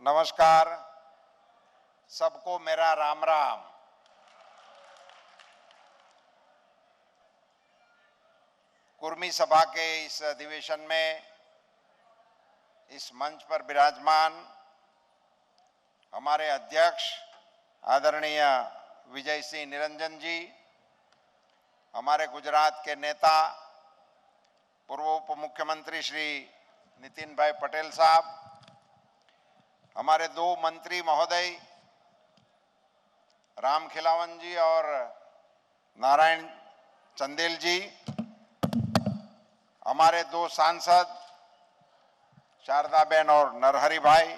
नमस्कार, सबको मेरा राम राम। कुर्मी सभा के इस अधिवेशन में इस मंच पर विराजमान हमारे अध्यक्ष आदरणीय विजय सिंह निरंजन जी, हमारे गुजरात के नेता पूर्व उप मुख्यमंत्री श्री नितिन भाई पटेल साहब, हमारे दो मंत्री महोदय राम खिलावन जी और नारायण चंदेल जी, हमारे दो सांसद शारदाबेन और नरहरि भाई,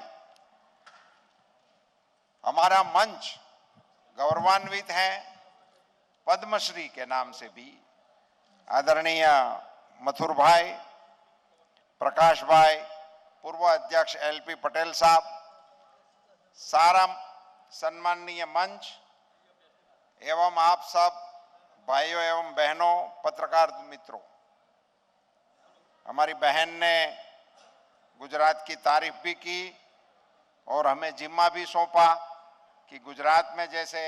हमारा मंच गौरवान्वित है पद्मश्री के नाम से भी आदरणीय मथुर भाई, प्रकाश भाई, पूर्व अध्यक्ष एलपी पटेल साहब, सारा सम्माननीय मंच एवं आप सब भाइयों एवं बहनों, पत्रकार मित्रों। हमारी बहन ने गुजरात की तारीफ भी की और हमें जिम्मा भी सौंपा कि गुजरात में जैसे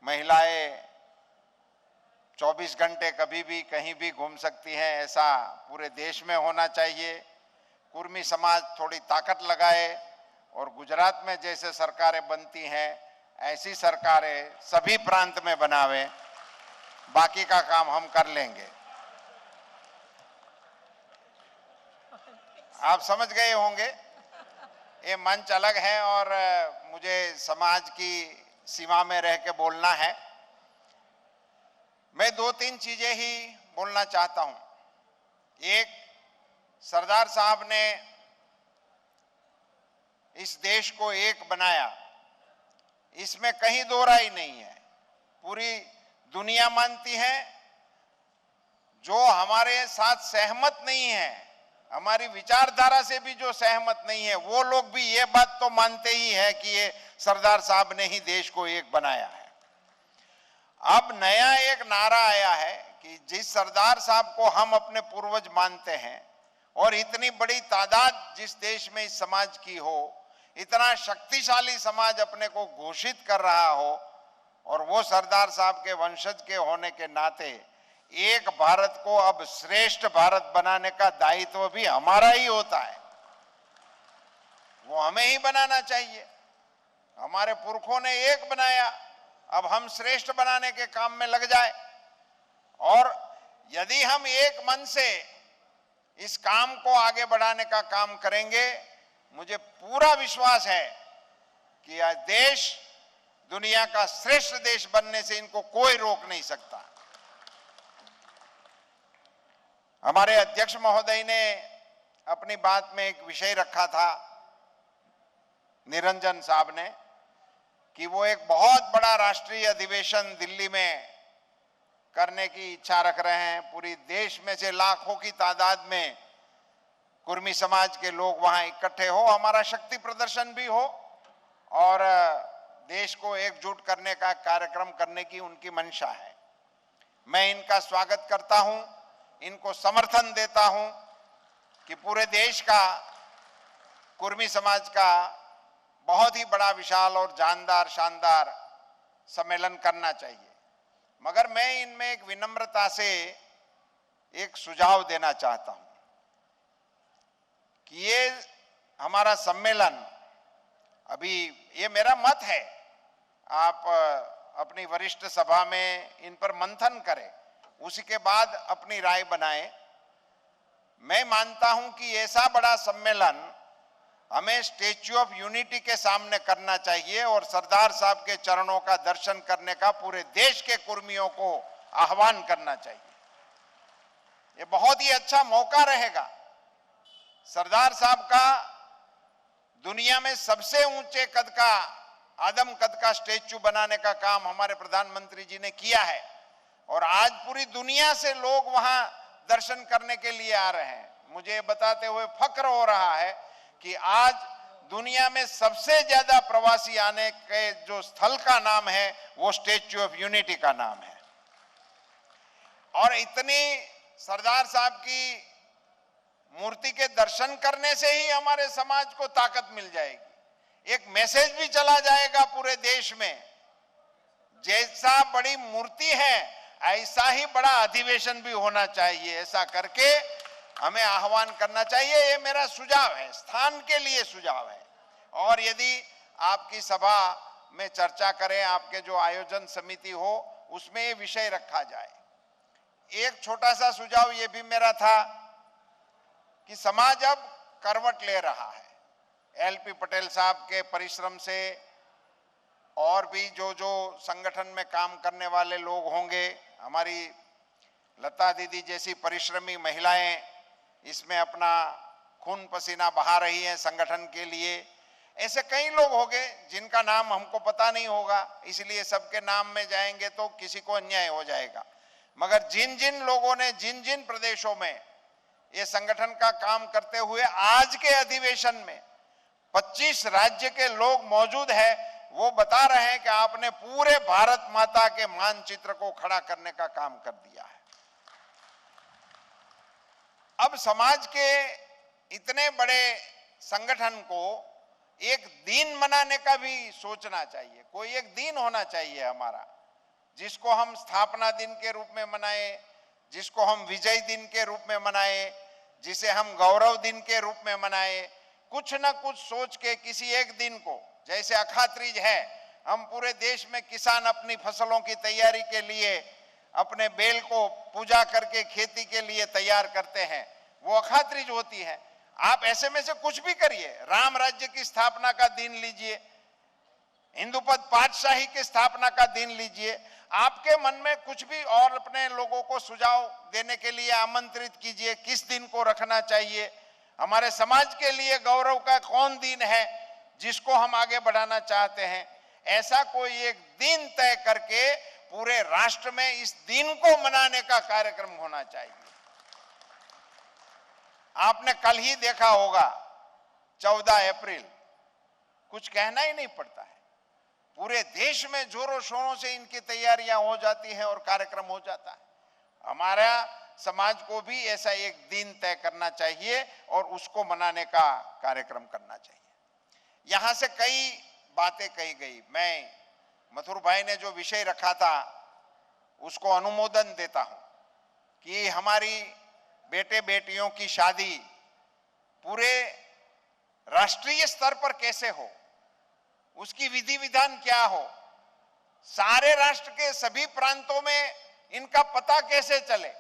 महिलाएं 24 घंटे कभी भी कहीं भी घूम सकती हैं, ऐसा पूरे देश में होना चाहिए। कुर्मी समाज थोड़ी ताकत लगाए और गुजरात में जैसे सरकारें बनती हैं ऐसी सरकारें सभी प्रांत में बनावे, बाकी का काम हम कर लेंगे। आप समझ गए होंगे, ये मंच अलग है और मुझे समाज की सीमा में रह के बोलना है। मैं दो तीन चीजें ही बोलना चाहता हूं। एक, सरदार साहब ने इस देश को एक बनाया, इसमें कहीं दो राय नहीं है। पूरी दुनिया मानती है। जो हमारे साथ सहमत नहीं है, हमारी विचारधारा से भी जो सहमत नहीं है, वो लोग भी ये बात तो मानते ही है कि ये सरदार साहब ने ही देश को एक बनाया है। अब नया एक नारा आया है कि जिस सरदार साहब को हम अपने पूर्वज मानते हैं और इतनी बड़ी तादाद जिस देश में इस समाज की हो, इतना शक्तिशाली समाज अपने को घोषित कर रहा हो, और वो सरदार साहब के वंशज के होने के नाते एक भारत को अब श्रेष्ठ भारत बनाने का दायित्व भी हमारा ही होता है। वो हमें ही बनाना चाहिए। हमारे पुरखों ने एक बनाया, अब हम श्रेष्ठ बनाने के काम में लग जाए। और यदि हम एक मन से इस काम को आगे बढ़ाने का काम करेंगे, मुझे पूरा विश्वास है कि यह देश दुनिया का श्रेष्ठ देश बनने से इनको कोई रोक नहीं सकता। हमारे अध्यक्ष महोदय ने अपनी बात में एक विषय रखा था, निरंजन साहब ने, कि वो एक बहुत बड़ा राष्ट्रीय अधिवेशन दिल्ली में करने की इच्छा रख रहे हैं। पूरी देश में से लाखों की तादाद में कुर्मी समाज के लोग वहां इकट्ठे हो, हमारा शक्ति प्रदर्शन भी हो और देश को एकजुट करने का कार्यक्रम करने की उनकी मंशा है। मैं इनका स्वागत करता हूं, इनको समर्थन देता हूं कि पूरे देश का कुर्मी समाज का बहुत ही बड़ा, विशाल और जानदार, शानदार सम्मेलन करना चाहिए। मगर मैं इनमें एक विनम्रता से एक सुझाव देना चाहता हूं कि ये हमारा सम्मेलन, अभी ये मेरा मत है, आप अपनी वरिष्ठ सभा में इन पर मंथन करें, उसी के बाद अपनी राय बनाएं। मैं मानता हूं कि ऐसा बड़ा सम्मेलन हमें स्टैच्यू ऑफ यूनिटी के सामने करना चाहिए और सरदार साहब के चरणों का दर्शन करने का पूरे देश के कुर्मियों को आह्वान करना चाहिए। ये बहुत ही अच्छा मौका रहेगा। सरदार साहब का दुनिया में सबसे ऊंचे कद का, आदम कद का स्टैच्यू बनाने का काम हमारे प्रधानमंत्री जी ने किया है और आज पूरी दुनिया से लोग वहां दर्शन करने के लिए आ रहे हैं। मुझे बताते हुए फक्र हो रहा है कि आज दुनिया में सबसे ज्यादा प्रवासी आने के जो स्थल का नाम है वो स्टैच्यू ऑफ यूनिटी का नाम है। और इतनी सरदार साहब की मूर्ति के दर्शन करने से ही हमारे समाज को ताकत मिल जाएगी। एक मैसेज भी चला जाएगा पूरे देश में, जैसा बड़ी मूर्ति है ऐसा ही बड़ा अधिवेशन भी होना चाहिए। ऐसा करके हमें आह्वान करना चाहिए। ये मेरा सुझाव है, स्थान के लिए सुझाव है। और यदि आपकी सभा में चर्चा करें, आपके जो आयोजन समिति हो उसमें ये विषय रखा जाए। एक छोटा सा सुझाव ये भी मेरा था कि समाज अब करवट ले रहा है। एलपी पटेल साहब के परिश्रम से और भी जो संगठन में काम करने वाले लोग होंगे, हमारी लता दीदी जैसी परिश्रमी महिलाएं इसमें अपना खून पसीना बहा रही हैं संगठन के लिए। ऐसे कई लोग होंगे जिनका नाम हमको पता नहीं होगा, इसलिए सबके नाम में जाएंगे तो किसी को अन्याय हो जाएगा। मगर जिन जिन लोगों ने जिन जिन प्रदेशों में ये संगठन का काम करते हुए आज के अधिवेशन में 25 राज्य के लोग मौजूद हैं, वो बता रहे हैं कि आपने पूरे भारत माता के मानचित्र को खड़ा करने का काम कर दिया है। अब समाज के इतने बड़े संगठन को एक दिन मनाने का भी सोचना चाहिए। कोई एक दिन होना चाहिए हमारा, जिसको हम स्थापना दिन के रूप में मनाएं, जिसको हम विजय दिन के रूप में मनाएं, जिसे हम गौरव दिन के रूप में मनाएं। कुछ ना कुछ सोच के किसी एक दिन को, जैसे अखात्रीज है, हम पूरे देश में किसान अपनी फसलों की तैयारी के लिए अपने बेल को पूजा करके खेती के लिए तैयार करते हैं, वो अखात्रीज होती है। आप ऐसे में से कुछ भी करिए, राम राज्य की स्थापना का दिन लीजिए, हिंदुपद पातशाही की स्थापना का दिन लीजिए, आपके मन में कुछ भी, और अपने लोगों को सुझाव देने के लिए आमंत्रित कीजिए किस दिन को रखना चाहिए। हमारे समाज के लिए गौरव का कौन दिन है जिसको हम आगे बढ़ाना चाहते हैं। ऐसा कोई एक दिन तय करके पूरे राष्ट्र में इस दिन को मनाने का कार्यक्रम होना चाहिए। आपने कल ही देखा होगा 14 अप्रैल, कुछ कहना ही नहीं पड़ता है, पूरे देश में जोरों शोरों से इनकी तैयारियां हो जाती हैं और कार्यक्रम हो जाता है। हमारा समाज को भी ऐसा एक दिन तय करना चाहिए और उसको मनाने का कार्यक्रम करना चाहिए। यहां से कई बातें कही गई। मैं मथुर भाई ने जो विषय रखा था उसको अनुमोदन देता हूं कि हमारी बेटे बेटियों की शादी पूरे राष्ट्रीय स्तर पर कैसे हो, उसकी विधि विधान क्या हो, सारे राष्ट्र के सभी प्रांतों में इनका पता कैसे चले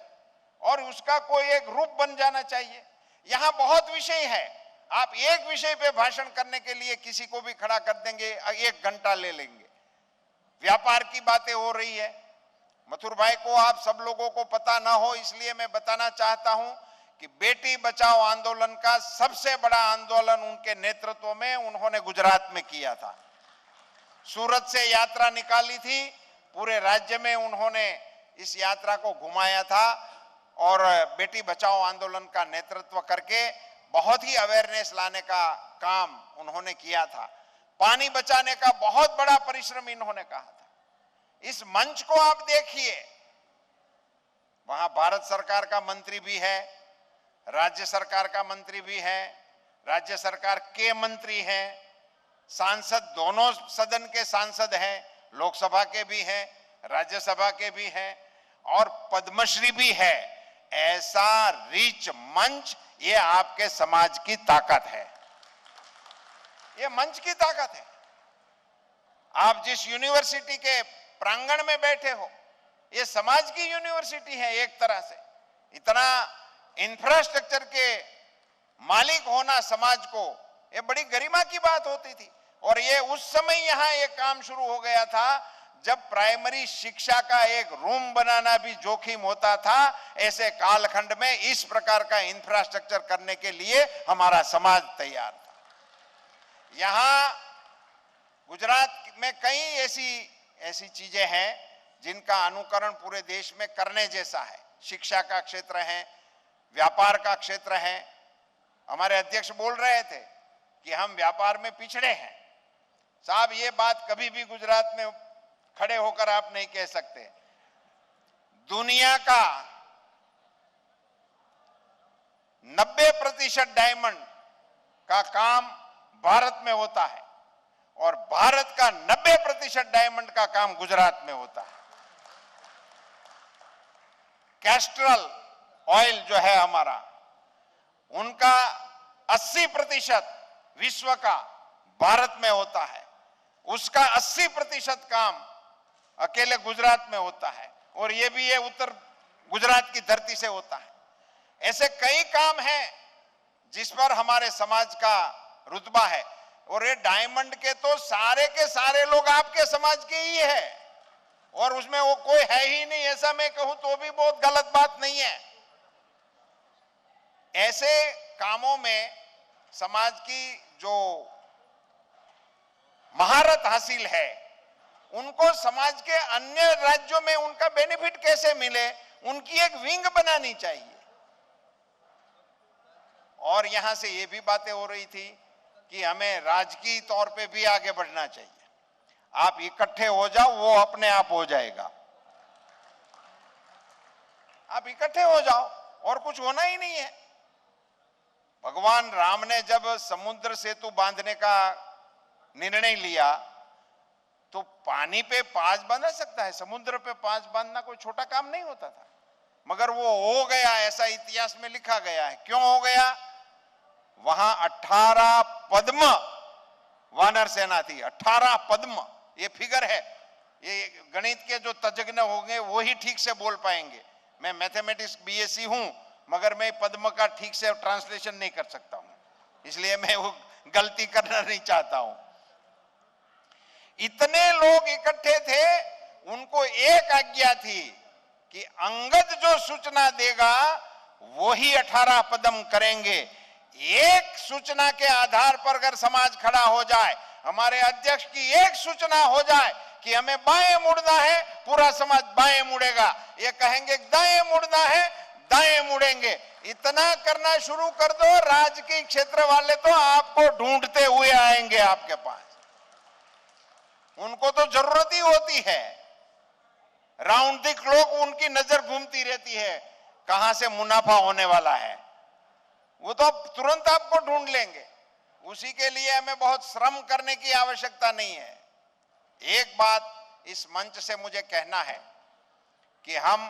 और उसका कोई एक रूप बन जाना चाहिए। यहां बहुत विषय है, आप एक विषय पे भाषण करने के लिए किसी को भी खड़ा कर देंगे, 1 घंटा ले लेंगे। व्यापार की बातें हो रही है, मथुर भाई को आप सब लोगों को पता ना हो इसलिए मैं बताना चाहता हूं कि बेटी बचाओ आंदोलन का सबसे बड़ा आंदोलन उनके नेतृत्व में उन्होंने गुजरात में किया था। सूरत से यात्रा निकाली थी, पूरे राज्य में उन्होंने इस यात्रा को घुमाया था और बेटी बचाओ आंदोलन का नेतृत्व करके बहुत ही अवेयरनेस लाने का काम उन्होंने किया था। पानी बचाने का बहुत बड़ा परिश्रम इन्होंने कहा था। इस मंच को आप देखिए, वहां भारत सरकार का मंत्री भी है, राज्य सरकार का मंत्री भी है, राज्य सरकार के मंत्री हैं, सांसद दोनों सदन के सांसद हैं, लोकसभा के भी हैं, राज्यसभा के भी हैं और पद्मश्री भी है। ऐसा रिच मंच, ये आपके समाज की ताकत है, ये मंच की ताकत है। आप जिस यूनिवर्सिटी के प्रांगण में बैठे हो, ये समाज की यूनिवर्सिटी है एक तरह से। इतना इंफ्रास्ट्रक्चर के मालिक होना समाज को, ये बड़ी गरिमा की बात होती थी। और ये उस समय यहां एक काम शुरू हो गया था जब प्राइमरी शिक्षा का एक रूम बनाना भी जोखिम होता था। ऐसे कालखंड में इस प्रकार का इंफ्रास्ट्रक्चर करने के लिए हमारा समाज तैयार था। यहां गुजरात में कई ऐसी चीजें हैं जिनका अनुकरण पूरे देश में करने जैसा है। शिक्षा का क्षेत्र है, व्यापार का क्षेत्र है। हमारे अध्यक्ष बोल रहे थे कि हम व्यापार में पिछड़े हैं। साहब, ये बात कभी भी गुजरात में खड़े होकर आप नहीं कह सकते। दुनिया का 90% डायमंड का काम भारत में होता है। और भारत का 90% डायमंड का काम गुजरात में होता है। कैस्ट्रल ऑयल जो है हमारा, उनका 80% विश्व का भारत में होता है। उसका 80% काम अकेले गुजरात में होता है, और ये भी ये उत्तर गुजरात की धरती से होता है। ऐसे कई काम हैं जिस पर हमारे समाज का रुतबा है, और ये डायमंड के तो सारे के सारे लोग आपके समाज के ही है, और उसमें वो कोई है ही नहीं, ऐसा मैं कहूं तो भी बहुत गलत बात नहीं है। ऐसे कामों में समाज की जो महारत हासिल है, उनको समाज के अन्य राज्यों में उनका बेनिफिट कैसे मिले, उनकी एक विंग बनानी चाहिए। और यहां से ये भी बातें हो रही थी कि हमें राजकीय तौर पे भी आगे बढ़ना चाहिए। आप इकट्ठे हो जाओ, वो अपने आप हो जाएगा। आप इकट्ठे हो जाओ, और कुछ होना ही नहीं है। भगवान राम ने जब समुद्र सेतु बांधने का निर्णय लिया, तो पानी पे पाज बांध सकता है, समुद्र पे पाज बांधना कोई छोटा काम नहीं होता था, मगर वो हो गया, ऐसा इतिहास में लिखा गया है। क्यों हो गया? वहां 18 पद्म वानर सेना थी। 18 पद्म, ये फिगर है। ये गणित के जो तज्ञ होंगे वो ही ठीक से बोल पाएंगे। मैं मैथमेटिक्स बीएससी हूं, मगर मैं पद्म का ठीक से ट्रांसलेशन नहीं कर सकता हूं, इसलिए मैं वो गलती करना नहीं चाहता हूं। इतने लोग इकट्ठे थे, उनको एक आज्ञा थी कि अंगद जो सूचना देगा वही 18 पद्म करेंगे। एक सूचना के आधार पर अगर समाज खड़ा हो जाए, हमारे अध्यक्ष की एक सूचना हो जाए कि हमें बाएं मुड़ना है, पूरा समाज बाएं मुड़ेगा। ये कहेंगे दाएं मुड़ना है, दाएं मुड़ेंगे। इतना करना शुरू कर दो, राजकीय क्षेत्र वाले तो आपको ढूंढते हुए आएंगे आपके पास। उनको तो जरूरत ही होती है, राउंड द क्लॉक उनकी नजर घूमती रहती है कहां से मुनाफा होने वाला है। वो तो तुरंत आपको ढूंढ लेंगे। उसी के लिए हमें बहुत श्रम करने की आवश्यकता नहीं है। एक बात इस मंच से मुझे कहना है कि हम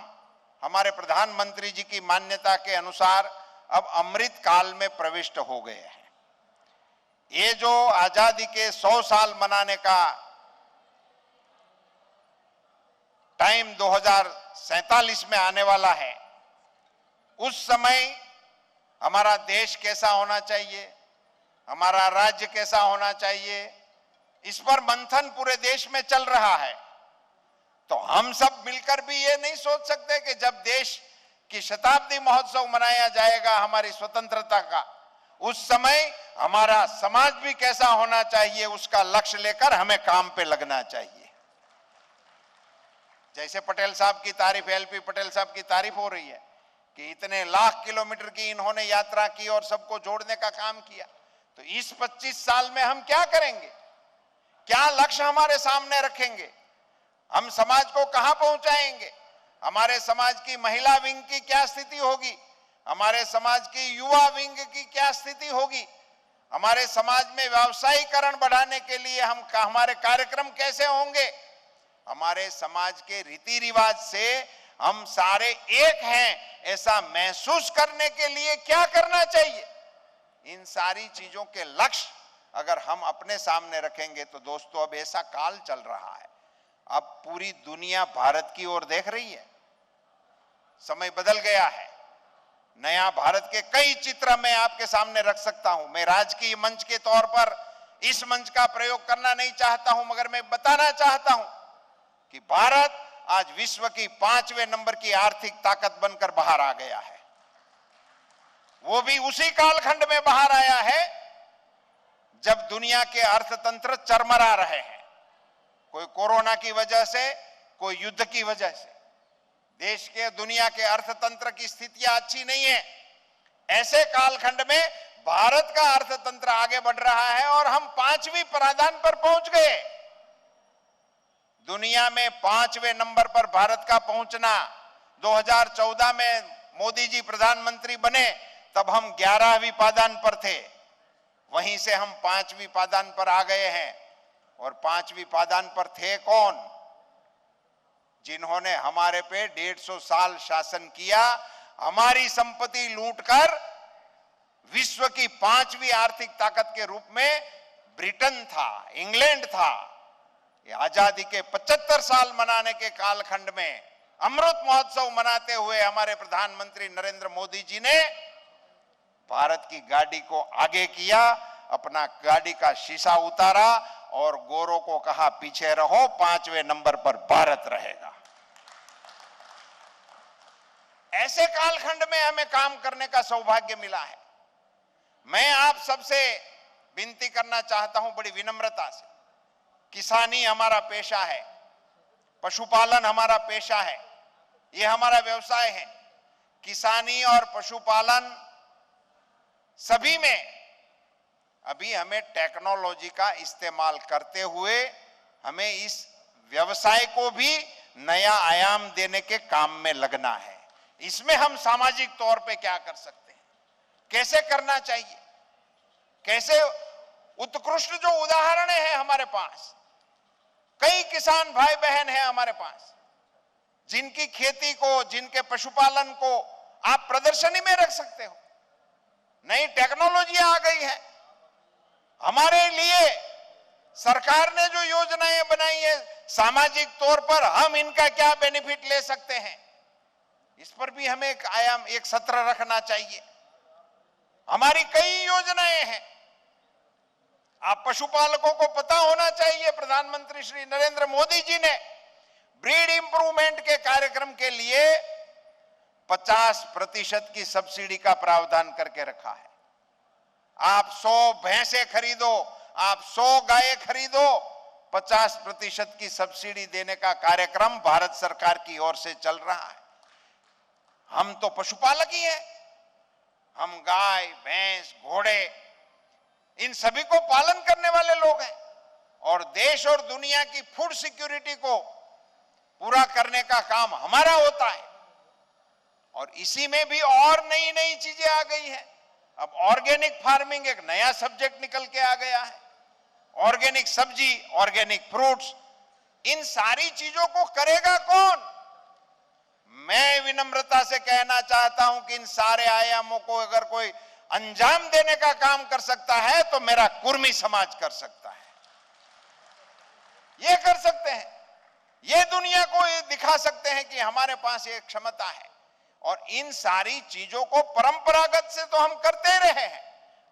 हमारे प्रधानमंत्री जी की मान्यता के अनुसार अब अमृत काल में प्रविष्ट हो गए हैं। ये जो आजादी के 100 साल मनाने का टाइम 2047 में आने वाला है, उस समय हमारा देश कैसा होना चाहिए, हमारा राज्य कैसा होना चाहिए, इस पर मंथन पूरे देश में चल रहा है। तो हम सब मिलकर भी ये नहीं सोच सकते कि जब देश की शताब्दी महोत्सव मनाया जाएगा हमारी स्वतंत्रता का, उस समय हमारा समाज भी कैसा होना चाहिए, उसका लक्ष्य लेकर हमें काम पे लगना चाहिए। जैसे पटेल साहब की तारीफ, एलपी पटेल साहब की तारीफ हो रही है कि इतने लाख किलोमीटर की इन्होंने यात्रा की और सबको जोड़ने का काम किया। तो इस 25 साल में हम क्या करेंगे, क्या लक्ष्य हमारे सामने रखेंगे, हम समाज को कहां पहुंचाएंगे, हमारे समाज की महिला विंग की क्या स्थिति होगी, हमारे समाज की युवा विंग की क्या स्थिति होगी, हमारे समाज में व्यावसायीकरण बढ़ाने के लिए हमारे कार्यक्रम कैसे होंगे, हमारे समाज के रीति रिवाज से हम सारे एक हैं ऐसा महसूस करने के लिए क्या करना चाहिए। इन सारी चीजों के लक्ष्य अगर हम अपने सामने रखेंगे तो दोस्तों, अब ऐसा काल चल रहा है, अब पूरी दुनिया भारत की ओर देख रही है। समय बदल गया है, नया भारत के कई चित्र मैं आपके सामने रख सकता हूं। मैं राजकीय मंच के तौर पर इस मंच का प्रयोग करना नहीं चाहता हूं, मगर मैं बताना चाहता हूं कि भारत आज विश्व की 5वें नंबर की आर्थिक ताकत बनकर बाहर आ गया है। वो भी उसी कालखंड में बाहर आया है जब दुनिया के अर्थतंत्र चरमरा रहे हैं, कोई कोरोना की वजह से, कोई युद्ध की वजह से। देश के, दुनिया के अर्थतंत्र की स्थितियां अच्छी नहीं है। ऐसे कालखंड में भारत का अर्थतंत्र आगे बढ़ रहा है और हम 5वीं पायदान पर पहुंच गए। दुनिया में 5वें नंबर पर भारत का पहुंचना, 2014 में मोदी जी प्रधानमंत्री बने तब हम 11वीं पायदान पर थे, वहीं से हम 5वीं पायदान पर आ गए हैं। और 5वीं पादान पर थे कौन? जिन्होंने हमारे पे 150 साल शासन किया, हमारी संपत्ति लूटकर विश्व की 5वीं आर्थिक ताकत के रूप में ब्रिटेन था, इंग्लैंड था। ये आजादी के 75 साल मनाने के कालखंड में अमृत महोत्सव मनाते हुए हमारे प्रधानमंत्री नरेंद्र मोदी जी ने भारत की गाड़ी को आगे किया, अपना गाड़ी का शीशा उतारा और गोरों को कहा पीछे रहो, 5वें नंबर पर भारत रहेगा। ऐसे कालखंड में हमें काम करने का सौभाग्य मिला है। मैं आप सबसे विनती करना चाहता हूं बड़ी विनम्रता से, किसानी हमारा पेशा है, पशुपालन हमारा पेशा है, ये हमारा व्यवसाय है। किसानी और पशुपालन सभी में अभी हमें टेक्नोलॉजी का इस्तेमाल करते हुए हमें इस व्यवसाय को भी नया आयाम देने के काम में लगना है। इसमें हम सामाजिक तौर पे क्या कर सकते हैं, कैसे करना चाहिए, कैसे उत्कृष्ट जो उदाहरण है हमारे पास, कई किसान भाई बहन हैं हमारे पास जिनकी खेती को, जिनके पशुपालन को आप प्रदर्शनी में रख सकते हो। नई टेक्नोलॉजी आ गई है। हमारे लिए सरकार ने जो योजनाएं बनाई है, सामाजिक तौर पर हम इनका क्या बेनिफिट ले सकते हैं, इस पर भी हमें एक आयाम, एक सत्र रखना चाहिए। हमारी कई योजनाएं हैं, आप पशुपालकों को पता होना चाहिए, प्रधानमंत्री श्री नरेंद्र मोदी जी ने ब्रीड इंप्रूवमेंट के कार्यक्रम के लिए 50% की सब्सिडी का प्रावधान करके रखा है। आप 100 भैंसे खरीदो, आप 100 गायें खरीदो, 50% की सब्सिडी देने का कार्यक्रम भारत सरकार की ओर से चल रहा है। हम तो पशुपालक ही हैं, हम गाय, भैंस, घोड़े, इन सभी को पालन करने वाले लोग हैं और देश और दुनिया की फूड सिक्योरिटी को पूरा करने का काम हमारा होता है। और इसी में भी और नई नई चीजें आ गई हैं। अब ऑर्गेनिक फार्मिंग एक नया सब्जेक्ट निकल के आ गया है। ऑर्गेनिक सब्जी, ऑर्गेनिक फ्रूट्स, इन सारी चीजों को करेगा कौन? मैं विनम्रता से कहना चाहता हूं कि इन सारे आयामों को अगर कोई अंजाम देने का काम कर सकता है तो मेरा कुर्मी समाज कर सकता है। ये कर सकते हैं, ये दुनिया को ये दिखा सकते हैं कि हमारे पास ये क्षमता है। और इन सारी चीजों को परंपरागत से तो हम करते रहे हैं,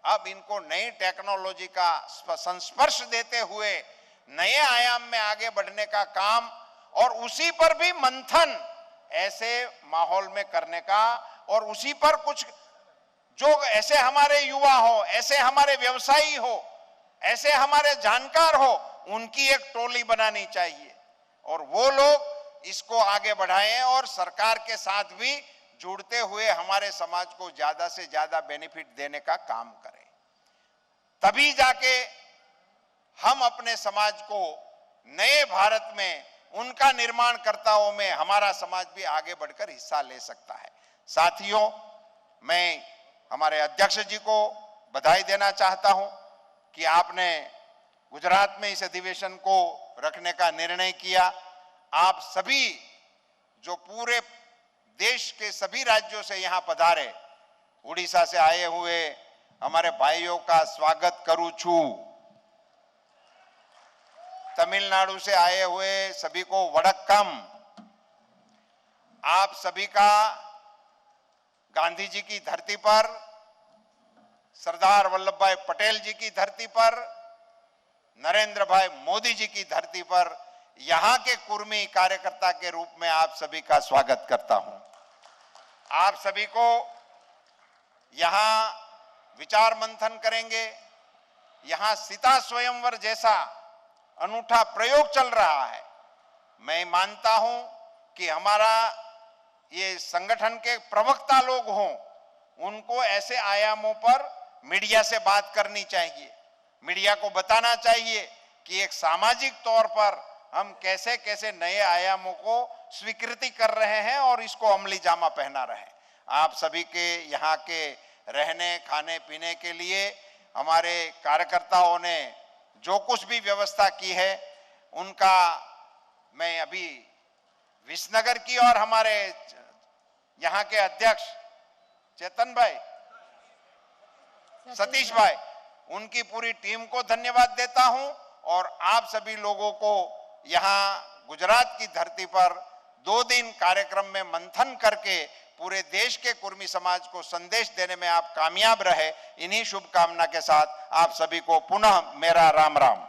अब इनको नई टेक्नोलॉजी का संस्पर्श देते हुए नए आयाम में आगे बढ़ने का काम, और उसी पर भी मंथन ऐसे माहौल में करने का, और उसी पर कुछ जो ऐसे हमारे युवा हो, ऐसे हमारे व्यवसायी हो, ऐसे हमारे जानकार हो, उनकी एक टोली बनानी चाहिए और वो लोग इसको आगे बढ़ाएं और सरकार के साथ भी जुड़ते हुए हमारे समाज को ज्यादा से ज्यादा बेनिफिट देने का काम करें। तभी जाके हम अपने समाज को नए भारत में, उनका निर्माणकर्ताओं में हमारा समाज भी आगे बढ़कर हिस्सा ले सकता है। साथियों, मैं हमारे अध्यक्ष जी को बधाई देना चाहता हूं कि आपने गुजरात में इस अधिवेशन को रखने का निर्णय किया। आप सभी जो पूरे देश के सभी राज्यों से यहां पधारे, उड़ीसा से आए हुए हमारे भाइयों का स्वागत करूं छू, तमिलनाडु से आए हुए सभी को वड़क्कम, आप सभी का गांधी जी की धरती पर, सरदार वल्लभ भाई पटेल जी की धरती पर, नरेंद्र भाई मोदी जी की धरती पर यहां के कुर्मी कार्यकर्ता के रूप में आप सभी का स्वागत करता हूं। आप सभी को यहां विचार मंथन करेंगे। यहां सीता स्वयंवर जैसा अनूठा प्रयोग चल रहा है। मैं मानता हूं कि हमारा ये संगठन के प्रवक्ता लोग हों, उनको ऐसे आयामों पर मीडिया से बात करनी चाहिए। मीडिया को बताना चाहिए कि एक सामाजिक तौर पर हम कैसे कैसे नए आयामों को स्वीकृति कर रहे हैं और इसको अमली जामा पहना रहे हैं। आप सभी के यहाँ के रहने खाने पीने के लिए हमारे कार्यकर्ताओं ने जो कुछ भी व्यवस्था की है उनका मैं अभी विसनगर की और हमारे यहाँ के अध्यक्ष चेतन भाई, सतीश भाई, उनकी पूरी टीम को धन्यवाद देता हूं और आप सभी लोगों को यहाँ गुजरात की धरती पर 2 दिन कार्यक्रम में मंथन करके पूरे देश के कुर्मी समाज को संदेश देने में आप कामयाब रहे, इन्हीं शुभकामना के साथ आप सभी को पुनः मेरा राम राम।